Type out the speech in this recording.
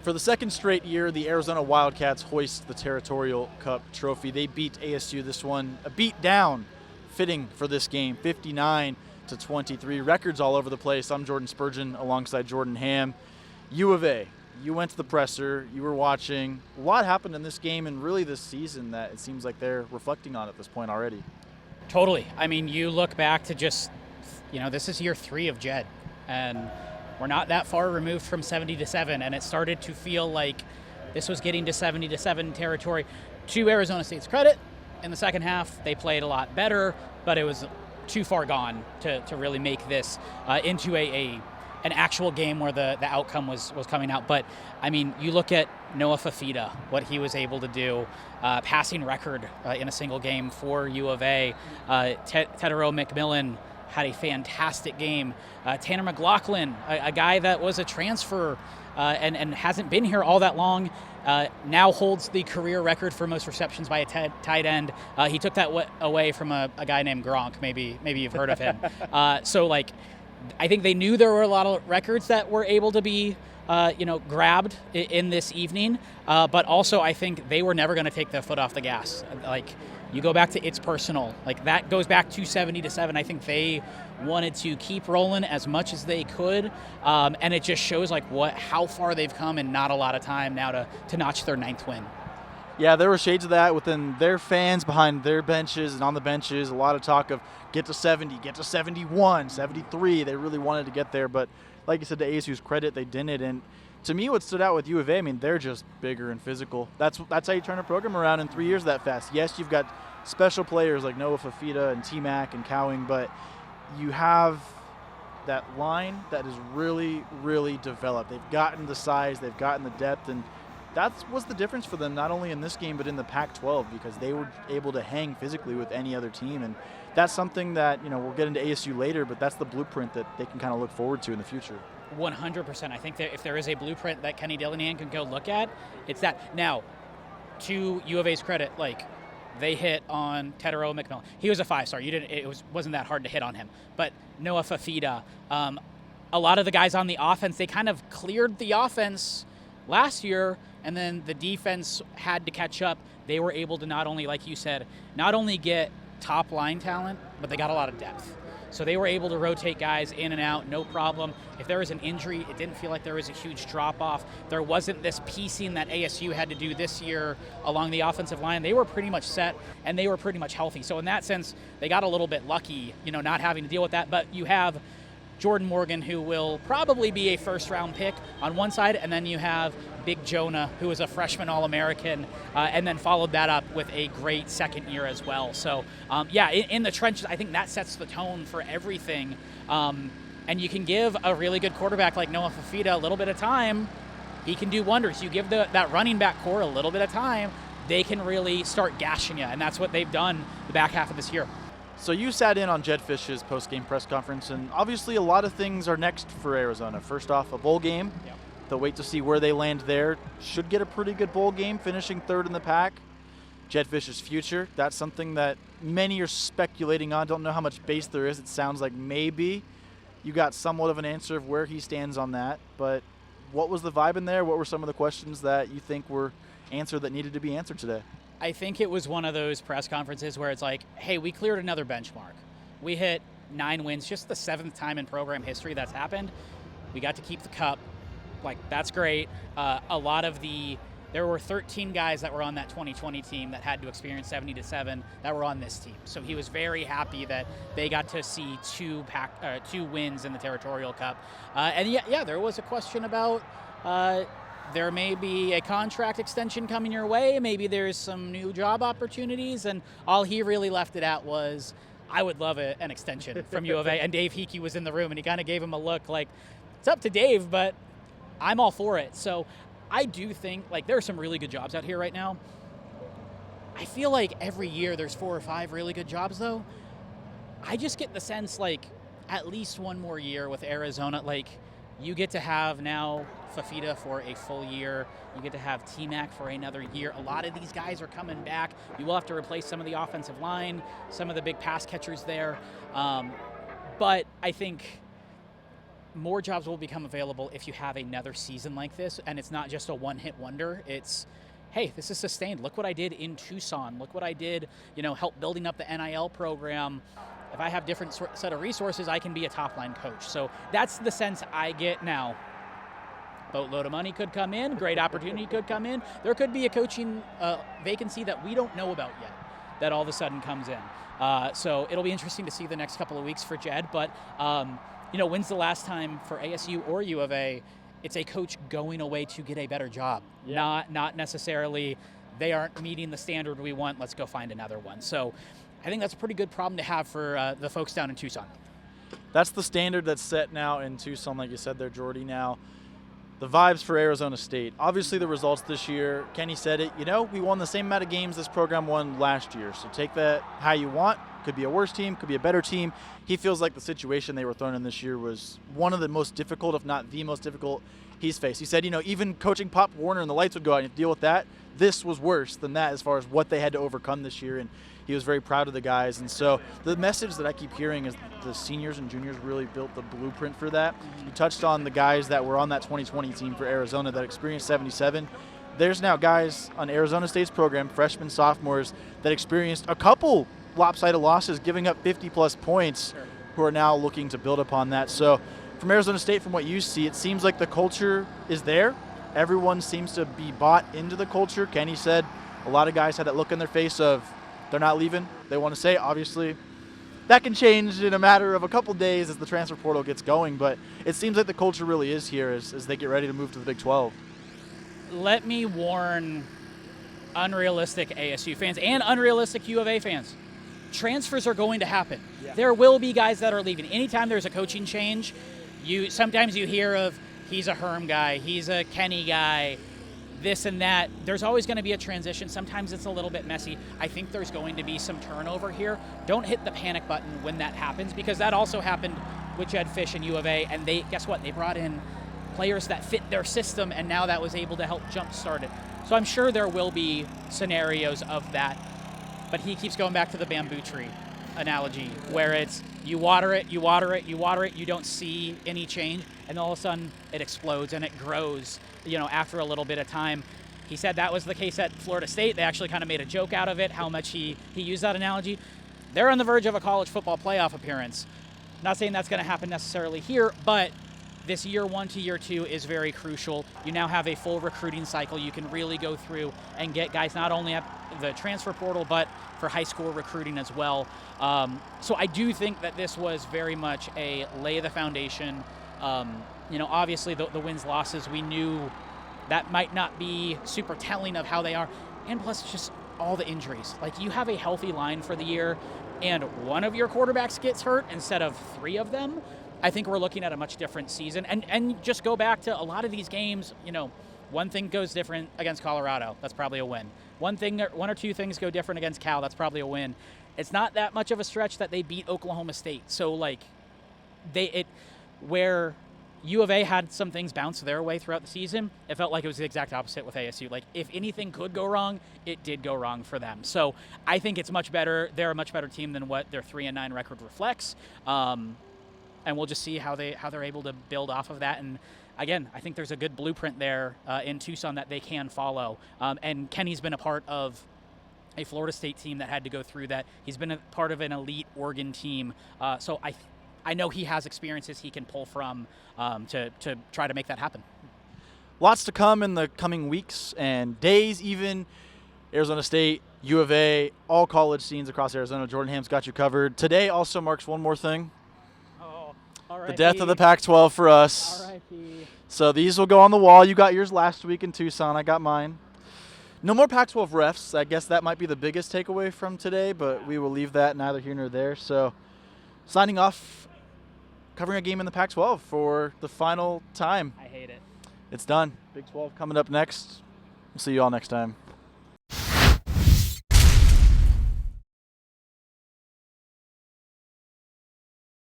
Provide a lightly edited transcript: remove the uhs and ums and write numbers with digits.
For the second straight year, the Arizona Wildcats hoist the Territorial Cup trophy. They beat ASU this one, a beat down, fitting for this game, 59-23. Records all over the place. I'm Jordan Spurgeon alongside Jordan Ham. U of A, you went to the presser, you were watching. A lot happened in this game and really this season that it seems like they're reflecting on at this point already. Totally. I mean, you look back to just, this is year 3 of Jed, and we're not that far removed from 70-7, and it started to feel like this was getting to 70-7 territory. To Arizona State's credit, in the second half, they played a lot better, but it was too far gone to really make this into an actual game where the outcome was coming out. But, I mean, you look at Noah Fafita, what he was able to do, passing record in a single game for U of A. Tedero McMillan had a fantastic game. Tanner McLaughlin, a guy that was a transfer and hasn't been here all that long, now holds the career record for most receptions by a tight end. He took that away from a guy named Gronk. Maybe you've heard of him. I think they knew there were a lot of records that were able to be grabbed in this evening, but also I think they were never going to take their foot off the gas. You go back to It's Personal. That goes back to 70-7. I think they wanted to keep rolling as much as they could, and it just shows how far they've come in not a lot of time now to notch their 9th win. Yeah, there were shades of that within their fans, behind their benches and on the benches. A lot of talk of get to 70, get to 71, 73. They really wanted to get there, but like you said, to ASU's credit, they didn't. And to me, what stood out with U of A, I mean, they're just bigger and physical. That's how you turn a program around in 3 years that fast. Yes, you've got special players like Noah Fafita and T-Mac and Cowing, but you have that line that is really, really developed. They've gotten the size, they've gotten the depth, and that was the difference for them, not only in this game, but in the Pac-12, because they were able to hang physically with any other team. And that's something that, we'll get into ASU later, but that's the blueprint that they can kind of look forward to in the future. 100%. I think that if there is a blueprint that Kenny Dillingham can go look at, it's that. Now, to U of A's credit, they hit on Tedero McMillan. He was a 5-star. Wasn't that hard to hit on him. But Noah Fafita, a lot of the guys on the offense, they kind of cleared the offense last year, and then the defense had to catch up. They were able to not only, like you said, not only get top line talent, but they got a lot of depth. So they were able to rotate guys in and out, no problem. If there was an injury, it didn't feel like there was a huge drop-off. There wasn't this piecing that ASU had to do this year along the offensive line. They were pretty much set, and they were pretty much healthy. So in that sense, they got a little bit lucky, not having to deal with that. But you have Jordan Morgan, who will probably be a first-round pick on one side, and then you have Big Jonah, who is a freshman All-American, and then followed that up with a great second year as well. So, in the trenches, I think that sets the tone for everything. And you can give a really good quarterback like Noah Fafita a little bit of time, he can do wonders. You give that running back core a little bit of time, they can really start gashing you, and that's what they've done the back half of this year. So you sat in on Jedd Fisch's post-game press conference, and obviously a lot of things are next for Arizona. First off, a bowl game. Yep. They'll wait to see where they land there. Should get a pretty good bowl game, finishing 3rd in the pack. Jedd Fisch's future, that's something that many are speculating on. Don't know how much base there is. It sounds like maybe you got somewhat of an answer of where he stands on that. But what was the vibe in there? What were some of the questions that you think were answered that needed to be answered today? I think it was one of those press conferences where it's like, hey, we cleared another benchmark. We hit 9 wins, just the 7th time in program history that's happened. We got to keep the cup. That's great. There were 13 guys that were on that 2020 team that had to experience 70-7 that were on this team. So he was very happy that they got to see 2 wins in the Territorial Cup. There was a question about there may be a contract extension coming your way. Maybe there's some new job opportunities. And all he really left it at was, I would love an extension from U of A. And Dave Hickey was in the room, and he kind of gave him a look like, it's up to Dave, but I'm all for it. So I do think, there are some really good jobs out here right now. I feel like every year there's 4 or 5 really good jobs, though. I just get the sense, at least one more year with Arizona, you get to have now Fafita for a full year. You get to have T-Mac for another year. A lot of these guys are coming back. You will have to replace some of the offensive line, some of the big pass catchers there. But I think more jobs will become available if you have another season like this, and it's not just a one-hit wonder. It's, hey, this is sustained. Look what I did in Tucson. Look what I did, help building up the NIL program. If I have different set of resources, I can be a top-line coach. So that's the sense I get now. Boatload of money could come in. Great opportunity could come in. There could be a coaching vacancy that we don't know about yet that all of a sudden comes in. So it'll be interesting to see the next couple of weeks for Jed. But, when's the last time for ASU or U of A, it's a coach going away to get a better job, not necessarily they aren't meeting the standard we want, let's go find another one. So I think that's a pretty good problem to have for the folks down in Tucson. That's the standard that's set now in Tucson, like you said there, Jordy. Now, the vibes for Arizona State. Obviously, the results this year, Kenny said it, we won the same amount of games this program won last year. So take that how you want. Could be a worse team, could be a better team. He feels like the situation they were thrown in this year was one of the most difficult, if not the most difficult he's faced. He said, even coaching Pop Warner and the lights would go out and deal with that. This was worse than that as far as what they had to overcome this year, and he was very proud of the guys. And so the message that I keep hearing is the seniors and juniors really built the blueprint for that. You touched on the guys that were on that 2020 team for Arizona that experienced 77. There's now guys on Arizona State's program, freshmen, sophomores, that experienced a couple lopsided losses, giving up 50-plus points, who are now looking to build upon that. So from Arizona State, from what you see, it seems like the culture is there. Everyone seems to be bought into the culture. Kenny said a lot of guys had that look in their face of they're not leaving. They want to stay. Obviously, that can change in a matter of a couple days as the transfer portal gets going, but it seems like the culture really is here as they get ready to move to the Big 12. Let me warn unrealistic ASU fans and unrealistic U of A fans. Transfers are going to happen. Yeah. There will be guys that are leaving. Anytime there's a coaching change, sometimes you hear of he's a Herm guy, he's a Kenny guy, this and that. There's always going to be a transition. Sometimes it's a little bit messy. I think there's going to be some turnover here. Don't hit the panic button when that happens, because that also happened with Jed Fish and U of A, and guess what? They brought in players that fit their system, and now that was able to help jumpstart it. So I'm sure there will be scenarios of that. But he keeps going back to the bamboo tree analogy, where it's you water it, you water it, you water it, you don't see any change, and all of a sudden it explodes and it grows, after a little bit of time. He said that was the case at Florida State. They actually kind of made a joke out of it, how much he used that analogy. They're on the verge of a college football playoff appearance. Not saying that's going to happen necessarily here, but this year 1 to year 2 is very crucial. You now have a full recruiting cycle. You can really go through and get guys not only at the transfer portal, but for high school recruiting as well. So I do think that this was very much a lay the foundation. Obviously the wins, losses, we knew that might not be super telling of how they are. And plus just all the injuries. Like, you have a healthy line for the year and one of your quarterbacks gets hurt instead of 3 of them. I think we're looking at a much different season. And just go back to a lot of these games, one thing goes different against Colorado, that's probably a win. One or two things go different against Cal, that's probably a win. It's not that much of a stretch that they beat Oklahoma State. So where U of A had some things bounce their way throughout the season, it felt like it was the exact opposite with ASU. Like, if anything could go wrong, it did go wrong for them. So I think it's much better. They're a much better team than what their 3-9 record reflects. And we'll just see how they're able to build off of that. And again, I think there's a good blueprint there in Tucson that they can follow. And Kenny's been a part of a Florida State team that had to go through that. He's been a part of an elite Oregon team. So I know he has experiences he can pull from to try to make that happen. Lots to come in the coming weeks and days even. Arizona State, U of A, all college scenes across Arizona. Jordan Ham's got you covered. Today also marks one more thing. The death of the Pac-12 for us. R.I.P. So these will go on the wall. You got yours last week in Tucson. I got mine. No more Pac-12 refs. I guess that might be the biggest takeaway from today, but we will leave that neither here nor there. So signing off, covering a game in the Pac-12 for the final time. I hate it. It's done. Big 12 coming up next. We'll see you all next time.